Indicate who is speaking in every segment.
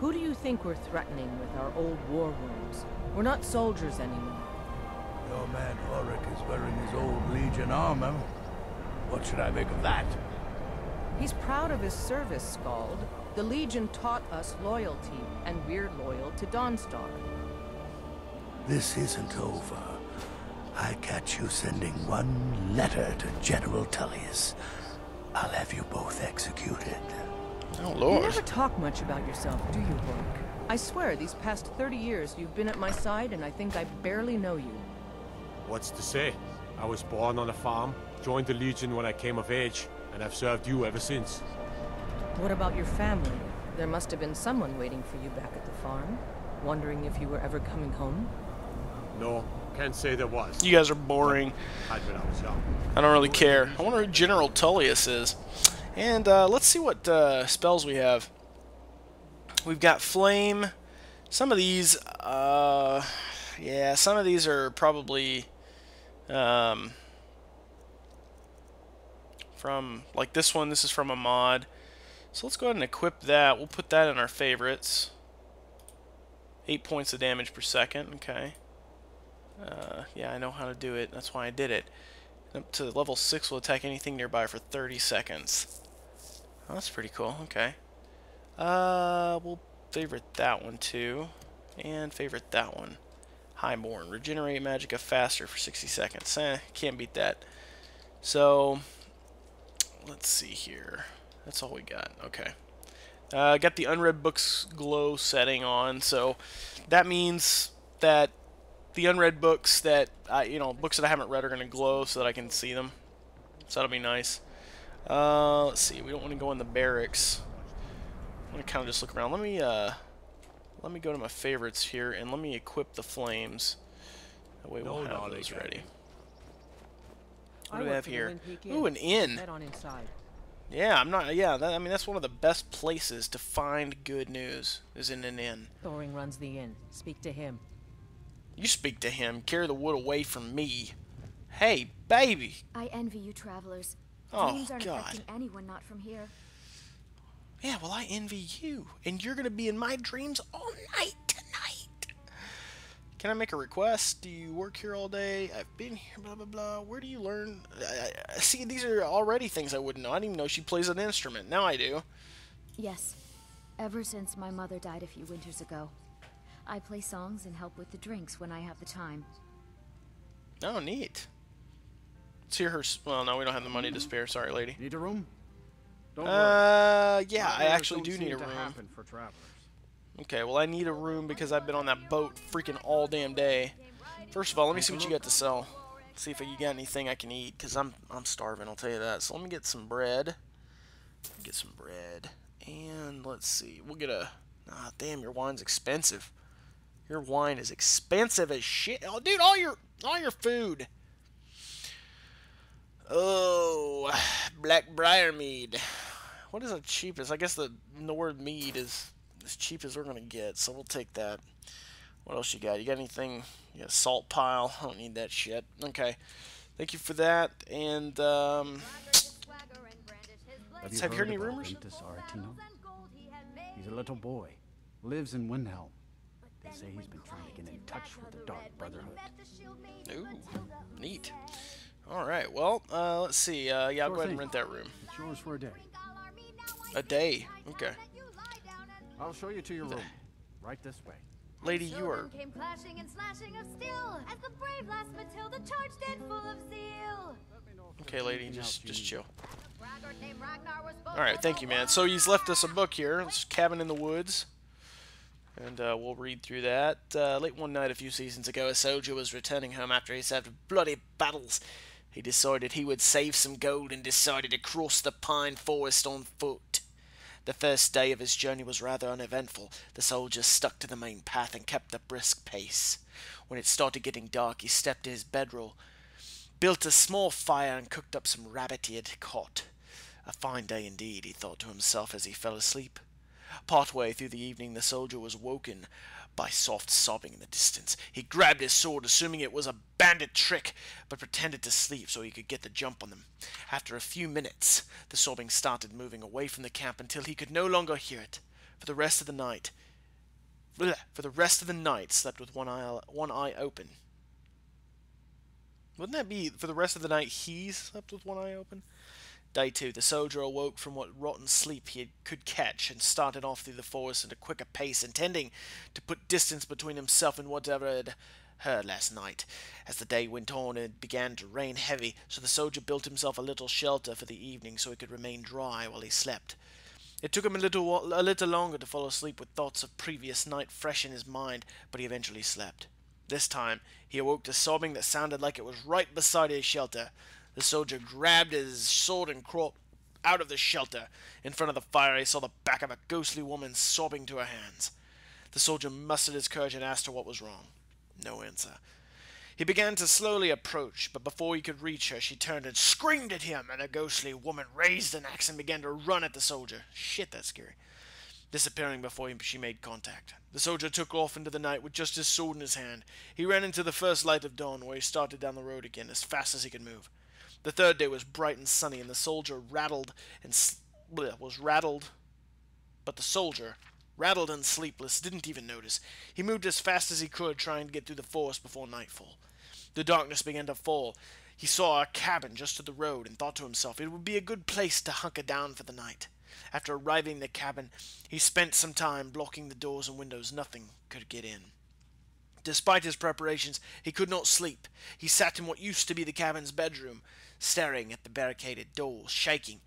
Speaker 1: Who do you think we're threatening with our old war wounds? We're not soldiers anymore.
Speaker 2: Your man Ulrich is wearing his old Legion armor. What should I make of that?
Speaker 1: He's proud of his service, Scald. The Legion taught us loyalty, and we're loyal to Dawnstar.
Speaker 2: This isn't over. I catch you sending one letter to General Tullius. I'll have you both executed.
Speaker 3: Oh,
Speaker 1: You
Speaker 3: Lord.
Speaker 1: never talk much about yourself, do you, Rourke? I swear, these past 30 years you've been at my side, and I think I barely know you.
Speaker 4: What's to say? I was born on a farm, joined the Legion when I came of age, and I've served you ever since.
Speaker 1: What about your family? There must have been someone waiting for you back at the farm, wondering if you were ever coming home.
Speaker 4: No, can't say there was.
Speaker 3: You guys are boring.
Speaker 4: Had when I was young.
Speaker 3: I don't really care. I wonder who General Tullius is. And let's see what spells we have. We've got Flame. Some of these, yeah, some of these are probably from, like this one, this is from a mod. So let's go ahead and equip that. We'll put that in our favorites. 8 points of damage per second, okay. Yeah, I know how to do it. That's why I did it. Up to level 6 will attack anything nearby for 30 seconds. Oh, that's pretty cool. Okay. We'll favorite that one too. And favorite that one. Highborn. Regenerate Magicka faster for 60 seconds. Can't beat that. So, let's see here. That's all we got. Okay. Got the Unread Books glow setting on. So, that means that the unread books that books that I haven't read are going to glow so that I can see them. So that'll be nice. Let's see. We don't want to go in the barracks. I'm going to kind of just look around. Let me go to my favorites here and let me equip the flames. That way we'll have those ready. What do we have here? Ooh, an inn. Yeah, I'm not. Yeah, I mean that's one of the best places to find good news is in an inn.
Speaker 1: Thoring runs the inn. Speak to him.
Speaker 3: You speak to him. Carry the wood away from me. Hey, baby.
Speaker 5: I envy you travelers.
Speaker 3: Oh,
Speaker 5: Dreams aren't
Speaker 3: God.
Speaker 5: affecting anyone not from here.
Speaker 3: Yeah, well, I envy you. And you're going to be in my dreams all night tonight. Can I make a request? Do you work here all day? I've been here, blah, blah, blah. Where do you learn? See, these are already things I wouldn't know. I didn't even know she plays an instrument. Now I do.
Speaker 5: Yes. Ever since my mother died a few winters ago. I play songs and help with the drinks when I have the time.
Speaker 3: Oh, neat. Let's hear her. Well, no, we don't have the money to spare. Sorry, lady.
Speaker 6: Need a room? Don't worry.
Speaker 3: Yeah, I actually do need a room.
Speaker 6: For travelers.
Speaker 3: Okay, well, I need a room because I've been on that boat freaking all damn day. First of all, let me see what you got to sell. See if you got anything I can eat, because I'm starving, I'll tell you that. So let me get some bread. And let's see. We'll get a... Ah, damn, your wine's expensive. Your wine is expensive as shit. Oh, dude, all your food. Oh, black briar mead. What is the cheapest? I guess the word mead is as cheap as we're gonna get, so we'll take that. What else you got? You got anything? You got a salt pile? I don't need that shit. Okay, thank you for that. And have you heard any rumors?
Speaker 6: He's a little boy, lives in Windhelm. They say he's been trying to get in touch with the Dark Brotherhood.
Speaker 3: Ooh, neat. Alright, well, let's see. Yeah, I'll go ahead and rent that room.
Speaker 6: It's yours for a day.
Speaker 3: A day? Okay.
Speaker 6: I'll show you to your room. Right this way.
Speaker 3: Lady, you are...
Speaker 7: Came clashing and slashing of steel as the brave last Matilda charged in full of zeal.
Speaker 3: Okay, lady, just chill. Alright, thank you, man. So he's left us a book here. It's Cabin in the Woods. And we'll read through that. Late one night a few seasons ago, a soldier was returning home after he served bloody battles. He decided he would save some gold and decided to cross the pine forest on foot. The first day of his journey was rather uneventful. The soldier stuck to the main path and kept a brisk pace. When it started getting dark, he stepped to his bedroll, built a small fire, and cooked up some rabbit he had caught. A fine day indeed, he thought to himself as he fell asleep. Partway through the evening, the soldier was woken by soft sobbing in the distance. He grabbed his sword, assuming it was a bandit trick, but pretended to sleep so he could get the jump on them. After a few minutes, the sobbing started moving away from the camp until he could no longer hear it. For the rest of the night, for the rest of the night slept with one eye open. Wouldn't that be for the rest of the night he slept with one eye open? Day 2, the soldier awoke from what rotten sleep he could catch and started off through the forest at a quicker pace, intending to put distance between himself and whatever had heard last night. As the day went on, it began to rain heavy, so the soldier built himself a little shelter for the evening so he could remain dry while he slept. It took him a little longer to fall asleep with thoughts of previous night fresh in his mind, but he eventually slept. This time, he awoke to sobbing that sounded like it was right beside his shelter. The soldier grabbed his sword and crawled out of the shelter. In front of the fire, he saw the back of a ghostly woman sobbing to her hands. The soldier mustered his courage and asked her what was wrong. No answer. He began to slowly approach, but before he could reach her, she turned and screamed at him, and the ghostly woman raised an axe and began to run at the soldier. Shit, that's scary. Disappearing before she made contact. The soldier took off into the night with just his sword in his hand. He ran into the first light of dawn, where he started down the road again as fast as he could move. The third day was bright and sunny, and the soldier was rattled, but the soldier, rattled and sleepless, didn't even notice. He moved as fast as he could, trying to get through the forest before nightfall. The darkness began to fall. He saw a cabin just to the road and thought to himself it would be a good place to hunker down for the night. After arriving at the cabin, he spent some time blocking the doors and windows. Nothing could get in. Despite his preparations, he could not sleep. He sat in what used to be the cabin's bedroom, staring at the barricaded door, shaking.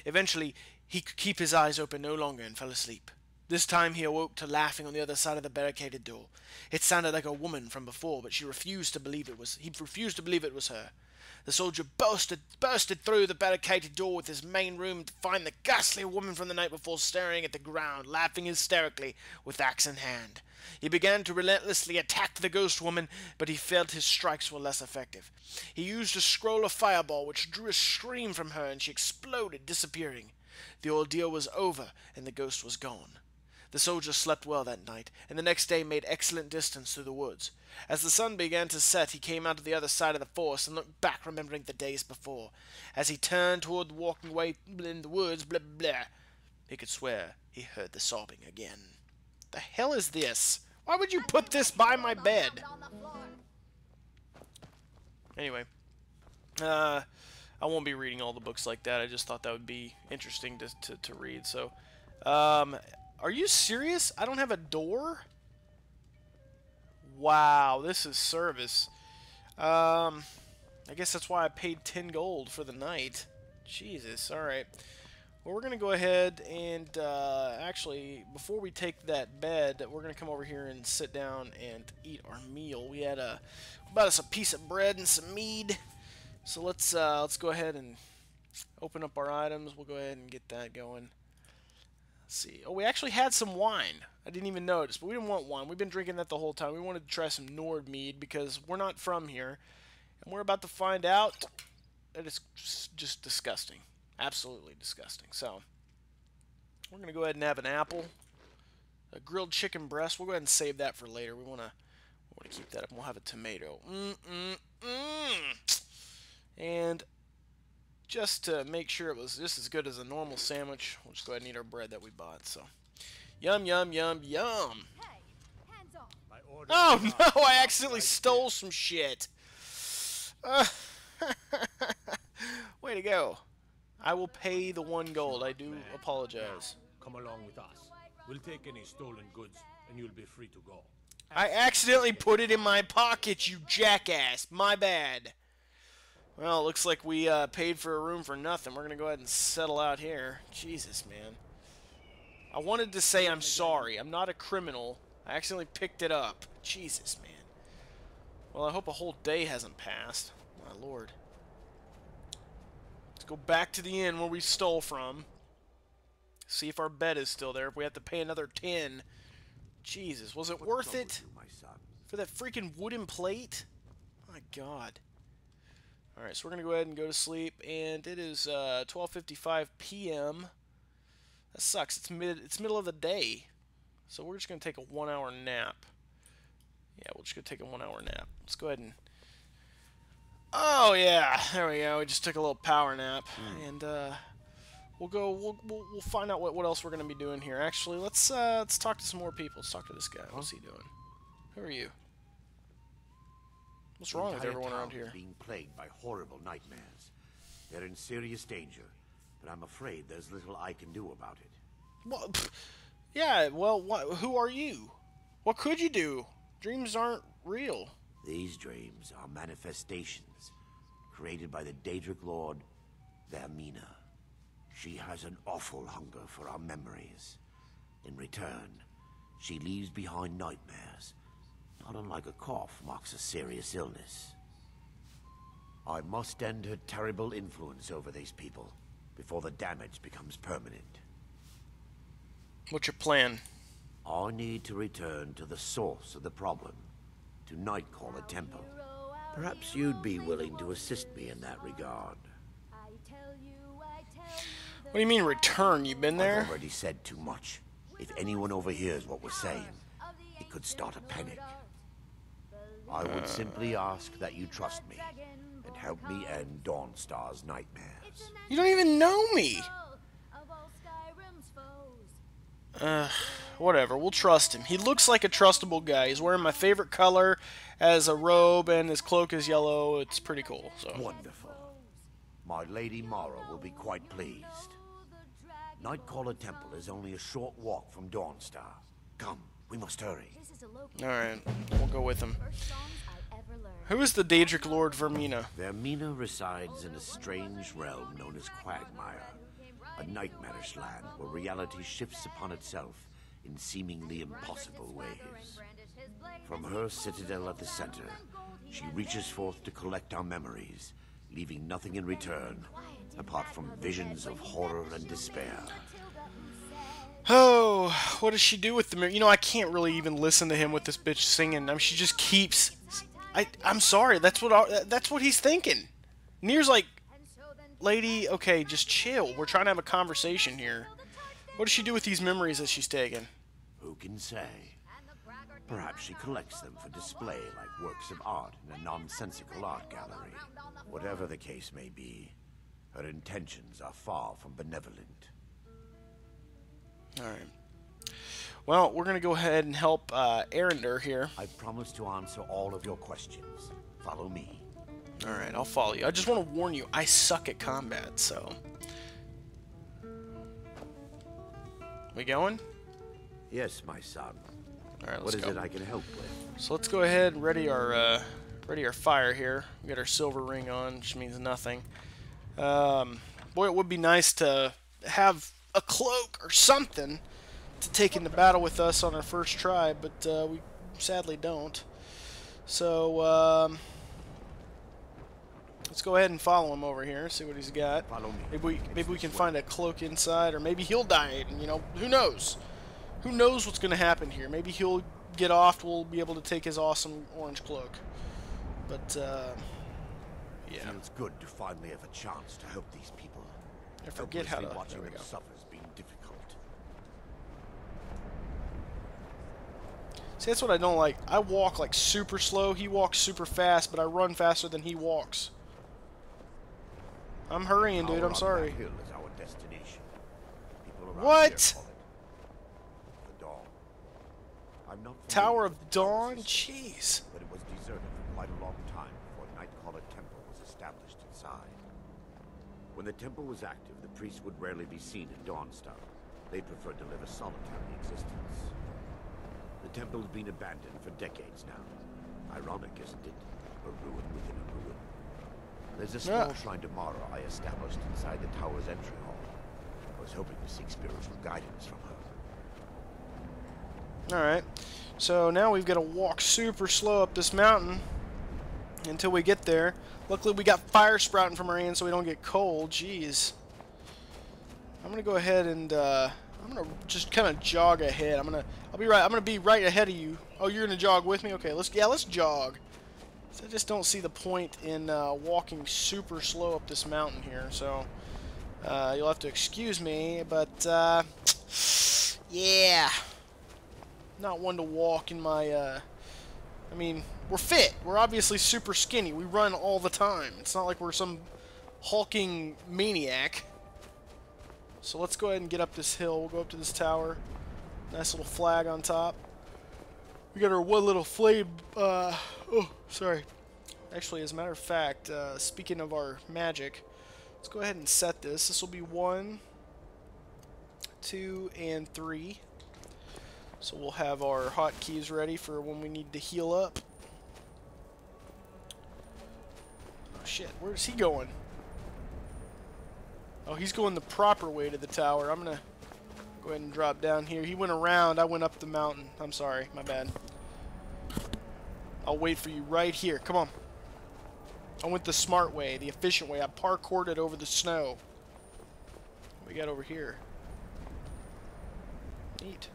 Speaker 3: Eventually, he could keep his eyes open no longer and fell asleep. This time he awoke to laughing on the other side of the barricaded door. It sounded like a woman from before, but he refused to believe it was her. The soldier bursted through the barricaded door with his main room to find the ghastly woman from the night before staring at the ground, laughing hysterically with axe in hand. He began to relentlessly attack the ghost woman, but he felt his strikes were less effective. He used a scroll of fireball, which drew a scream from her, and she exploded, disappearing. The ordeal was over, and the ghost was gone. The soldier slept well that night, and the next day made excellent distance through the woods. As the sun began to set, he came out to the other side of the forest and looked back, remembering the days before. As he turned toward the walking way in the woods, blah, blah, blah, he could swear he heard the sobbing again. The hell is this? Why would you put this by my bed? Anyway, I won't be reading all the books like that. I just thought that would be interesting to read. So, are you serious? I don't have a door? Wow, this is service. I guess that's why I paid 10 gold for the night. Jesus, alright. Well, we're going to go ahead and, actually, before we take that bed, we're going to come over here and sit down and eat our meal. We had bought us a piece of bread and some mead. So let's go ahead and open up our items. We'll go ahead and get that going. Let's see. Oh, we actually had some wine. I didn't even notice, but we didn't want wine. We've been drinking that the whole time. We wanted to try some Nord mead because we're not from here. And we're about to find out that it's just disgusting. Absolutely disgusting. So, we're going to go ahead and have an apple. A grilled chicken breast. We'll go ahead and save that for later. We want to keep that up. We'll have a tomato. And just to make sure it was just as good as a normal sandwich, we'll just go ahead and eat our bread that we bought. So, yum, yum, yum, yum.
Speaker 7: Hey, hands off.
Speaker 3: Oh, no, I accidentally stole some shit. Way to go. I will pay the 1 gold. I do apologize.
Speaker 4: Come along with us. We'll take any stolen goods, and you'll be free to go.
Speaker 3: I accidentally put it in my pocket, you jackass. My bad. Well, it looks like we paid for a room for nothing. We're going to go ahead and settle out here. Jesus, man. I wanted to say I'm sorry. I'm not a criminal. I accidentally picked it up. Jesus, man. Well, I hope a whole day hasn't passed. My lord. Let's go back to the inn where we stole from. See if our bed is still there. If we have to pay another 10. Jesus, was it worth it? For that freaking wooden plate? My god. Alright, so we're going to go ahead and go to sleep. And it is 12:55 p.m. That sucks. It's middle of the day. So we're just going to take a 1-hour nap. Yeah, we're just going to take a 1-hour nap. Let's go ahead and... Oh, yeah. There we go. We just took a little power nap. And we'll go. We'll find out what else we're gonna be doing here. Actually, let's talk to some more people. Let's talk to this guy. What's he doing? Who are you? What's wrong with everyone around here?
Speaker 2: Being plagued by horrible nightmares. They're in serious danger, but I'm afraid there's little I can do about it.
Speaker 3: Well, yeah. Well, who are you? What could you do? Dreams aren't real.
Speaker 2: These dreams are manifestations created by the Daedric Lord, Vermina. She has an awful hunger for our memories. In return, she leaves behind nightmares. Not unlike a cough marks a serious illness. I must end her terrible influence over these people before the damage becomes permanent.
Speaker 3: What's your plan?
Speaker 2: I need to return to the source of the problem, to Nightcaller Temple. Perhaps you'd be willing to assist me in that regard.
Speaker 3: What do you mean return? You've been there?
Speaker 2: I've already said too much. If anyone overhears what we're saying, it could start a panic. I would simply ask that you trust me and help me end Dawnstar's nightmares.
Speaker 3: You don't even know me! Whatever, we'll trust him. He looks like a trustable guy. He's wearing my favorite color, has a robe, and his cloak is yellow. It's pretty cool, so.
Speaker 2: Wonderful. My Lady Mara will be quite pleased. Nightcaller Temple is only a short walk from Dawnstar. Come, we must hurry.
Speaker 3: Alright, we'll go with him. Who is the Daedric Lord Vermina?
Speaker 2: Vermina resides in a strange realm known as Quagmire, a nightmarish land where reality shifts upon itself in seemingly impossible ways. From her citadel at the center, she reaches forth to collect our memories, leaving nothing in return apart from visions of horror and despair.
Speaker 3: Oh, what does she do with the... You know, I can't really even listen to him with this bitch singing. I mean, she just keeps... I'm sorry, that's what he's thinking. Nir's like, lady, okay, just chill. We're trying to have a conversation here. What does she do with these memories that she's taken?
Speaker 2: Who can say? Perhaps she collects them for display like works of art in a nonsensical art gallery. Whatever the case may be, her intentions are far from benevolent.
Speaker 3: Alright. Well, we're going to go ahead and help Arender here.
Speaker 2: I promise to answer all of your questions. Follow me.
Speaker 3: Alright, I'll follow you. I just want to warn you, I suck at combat, so... We going?
Speaker 2: Yes, my son.
Speaker 3: Alright, let's
Speaker 2: What is
Speaker 3: go.
Speaker 2: it I can help with?
Speaker 3: So let's go ahead and ready our fire here. We got our silver ring on, which means nothing. Boy, it would be nice to have a cloak or something to take into battle with us on our first try, but we sadly don't. So let's go ahead and follow him over here, see what he's got.
Speaker 2: Follow me.
Speaker 3: Maybe we can find a cloak inside, or maybe he'll die. You know, who knows? Who knows what's going to happen here? Maybe he'll get off. We'll be able to take his awesome orange cloak. But yeah.
Speaker 2: Feels good to finally have a chance to help these people.
Speaker 3: I forget how to.
Speaker 2: Watching
Speaker 3: There we
Speaker 2: them
Speaker 3: go.
Speaker 2: suffer has been difficult.
Speaker 3: See, that's what I don't like. I walk like super slow. He walks super fast, but I run faster than he walks. I'm hurrying, dude. I'm sorry.
Speaker 2: Hill is our destination. People around
Speaker 3: What?
Speaker 2: here call it the Dawn. I'm not
Speaker 3: Tower
Speaker 2: familiar
Speaker 3: of
Speaker 2: with the
Speaker 3: Dawn?
Speaker 2: tower system,
Speaker 3: Jeez.
Speaker 2: but it was deserted for quite a long time before Nightcaller Temple was established inside. When the temple was active, the priests would rarely be seen in Dawnstar. They preferred to live a solitary existence. The temple's been abandoned for decades now. Ironic, isn't it? A ruin within a ruin. There's a small shrine to Mara I established inside the tower's entry hall. I was hoping to seek spiritual guidance from her.
Speaker 3: Alright. So now we've got to walk super slow up this mountain until we get there. Luckily we got fire sprouting from our hands so we don't get cold. Jeez. I'm gonna go ahead and I'm gonna just kind of jog ahead. I'm gonna be right ahead of you. Oh, you're gonna jog with me? Okay, let's jog. So I just don't see the point in walking super slow up this mountain here. So you'll have to excuse me, but yeah, not one to walk in my. I mean, we're fit. We're obviously super skinny. We run all the time. It's not like we're some hulking maniac. So let's go ahead and get up this hill. We'll go up to this tower. Nice little flag on top. We got our one little flame. Oh, sorry. Actually, as a matter of fact, speaking of our magic, let's go ahead and set this. This will be 1, 2, and 3. So we'll have our hotkeys ready for when we need to heal up. Oh shit, where's he going? Oh, he's going the proper way to the tower. I'm gonna go ahead and drop down here. He went around, I went up the mountain. I'm sorry, my bad. I'll wait for you right here. Come on. I went the smart way, the efficient way. I parkoured it over the snow. What we got over here? Neat.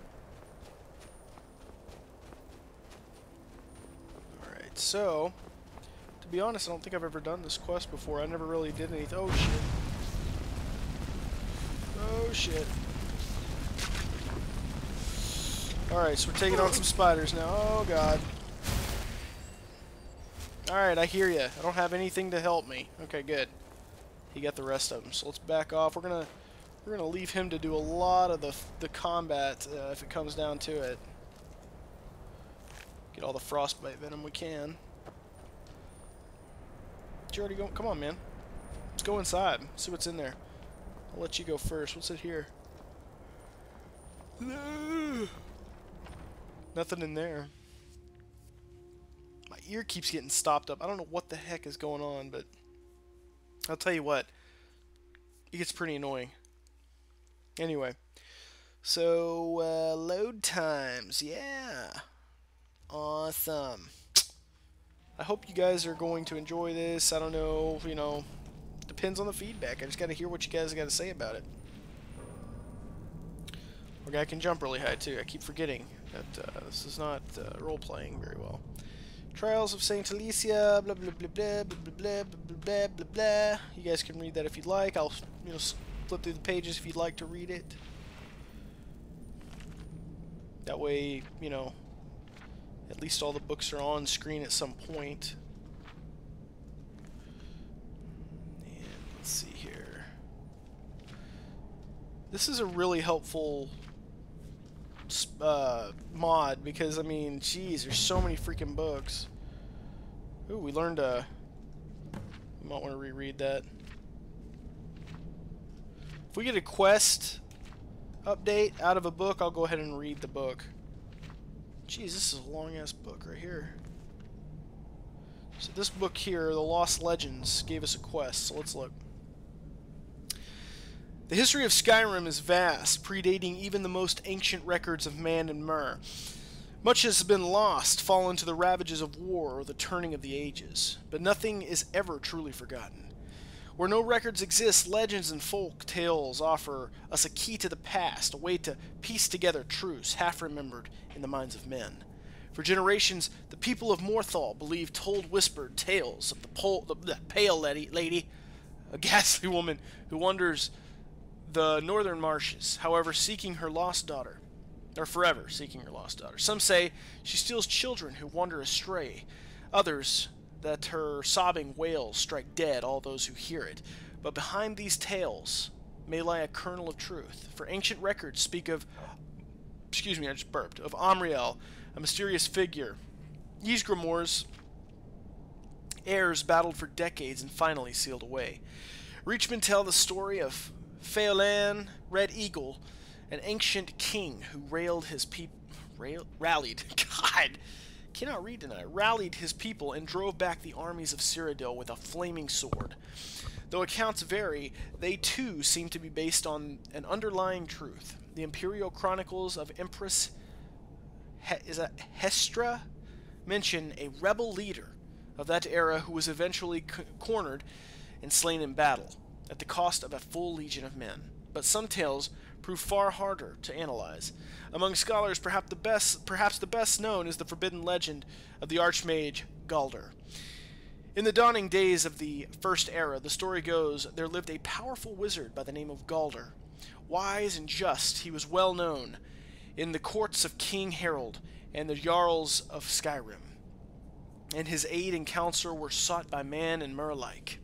Speaker 3: Alright, so, to be honest, I don't think I've ever done this quest before. I never really did anything. Oh, shit. Oh, shit. Alright, so we're taking on some spiders now. Oh, God. Alright, I hear you. I don't have anything to help me. Okay, good. He got the rest of them. So let's back off. We're gonna leave him to do a lot of the combat if it comes down to it. Get all the frostbite venom we can. Did you already go? Come on, man. Let's go inside. See what's in there. I'll let you go first. What's it here? Nothing in there. My ear keeps getting stopped up. I don't know what the heck is going on, but I'll tell you what. It gets pretty annoying. Anyway. So, load times. Yeah. Awesome. I hope you guys are going to enjoy this. I don't know, you know, depends on the feedback. I just got to hear what you guys got to say about it. Our guy can jump really high, too. I keep forgetting that this is not role-playing very well. Trials of Saint Alicia, blah, blah, blah, blah, blah, blah, blah, blah, blah, blah. You guys can read that if you'd like. I'll, you know, flip through the pages if you'd like to read it. That way, you know, at least all the books are on screen at some point. And let's see here. This is a really helpful mod because, I mean, geez, there's so many freaking books. Ooh, we learned we might want to reread that. If we get a quest update out of a book, I'll go ahead and read the book. Jeez, this is a long-ass book right here. So this book here, The Lost Legends, gave us a quest, so let's look. The history of Skyrim is vast, predating even the most ancient records of man and Myr. Much has been lost, fallen to the ravages of war or the turning of the ages, but nothing is ever truly forgotten. Where no records exist, legends and folk tales offer us a key to the past, a way to piece together truths half-remembered in the minds of men. For generations, the people of Morthal believed told whispered tales of the pale lady, a ghastly woman who wanders the northern marshes, however seeking her lost daughter, or forever seeking her lost daughter. Some say she steals children who wander astray, others that her sobbing wails strike dead all those who hear it. But behind these tales may lie a kernel of truth, for ancient records speak of, excuse me, I just burped, of Amriel, a mysterious figure. Ysgramor's heirs battled for decades and finally sealed away. Reachmen tell the story of Pheolan, Red Eagle, an ancient king who rallied his people, rallied his people and drove back the armies of Cyrodiil with a flaming sword. Though accounts vary, they too seem to be based on an underlying truth. The imperial chronicles of Empress Hestra mention a rebel leader of that era who was eventually cornered and slain in battle, at the cost of a full legion of men. But some tales prove far harder to analyze. Among scholars, perhaps the best known is the forbidden legend of the archmage Galder. In the dawning days of the First Era, the story goes, there lived a powerful wizard by the name of Galder. Wise and just, he was well known in the courts of King Harold and the Jarls of Skyrim, and his aid and counsel were sought by man and Myr alike.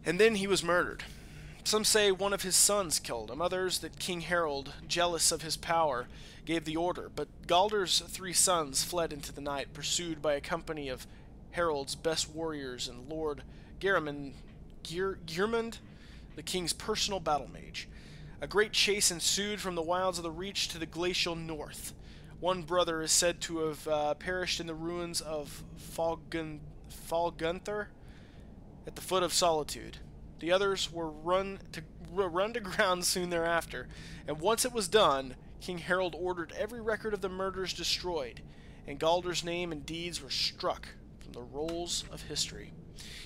Speaker 3: And then he was murdered. Some say one of his sons killed him, others that King Harold, jealous of his power, gave the order, but Galder's 3 sons fled into the night, pursued by a company of Harold's best warriors and Lord Geirmund, the king's personal battle mage. A great chase ensued from the wilds of the Reach to the glacial north. One brother is said to have perished in the ruins of Falgunther at the foot of Solitude. The others were run to ground soon thereafter, and once it was done, King Harold ordered every record of the murders destroyed, and Galder's name and deeds were struck from the rolls of history.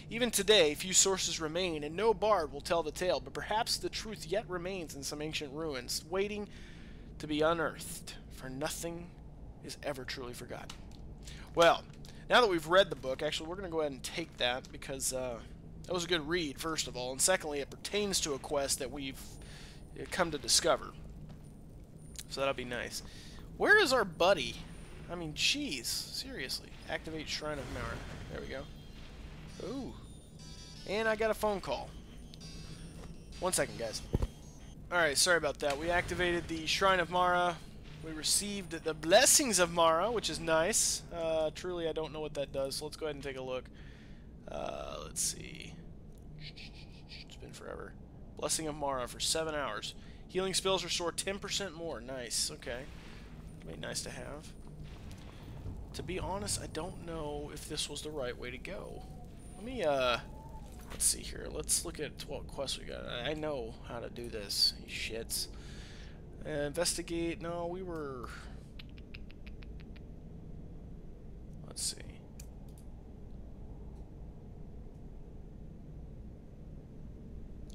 Speaker 3: Even today, few sources remain, and no bard will tell the tale, but perhaps the truth yet remains in some ancient ruins, waiting to be unearthed, for nothing is ever truly forgotten. Well, now that we've read the book, actually, we're going to go ahead and take that, because that was a good read, first of all, and secondly, it pertains to a quest that we've come to discover. So that'll be nice. Where is our buddy? I mean, jeez, seriously. Activate Shrine of Mara. There we go. Ooh. And I got a phone call. 1 second, guys. Alright, sorry about that. We activated the Shrine of Mara. We received the Blessings of Mara, which is nice. Truly, I don't know what that does, so let's go ahead and take a look. Let's see. It's been forever. Blessing of Mara for 7 hours. Healing spells restore 10% more. Nice. Okay. Be nice to have. To be honest, I don't know if this was the right way to go. Let me, let's see here. Let's look at what quests we got. I know how to do this. You shits. Investigate. No, we were... Let's see.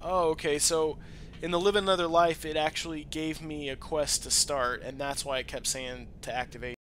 Speaker 3: Oh, okay, so in the Live Another Life, it actually gave me a quest to start, and that's why it kept saying to activate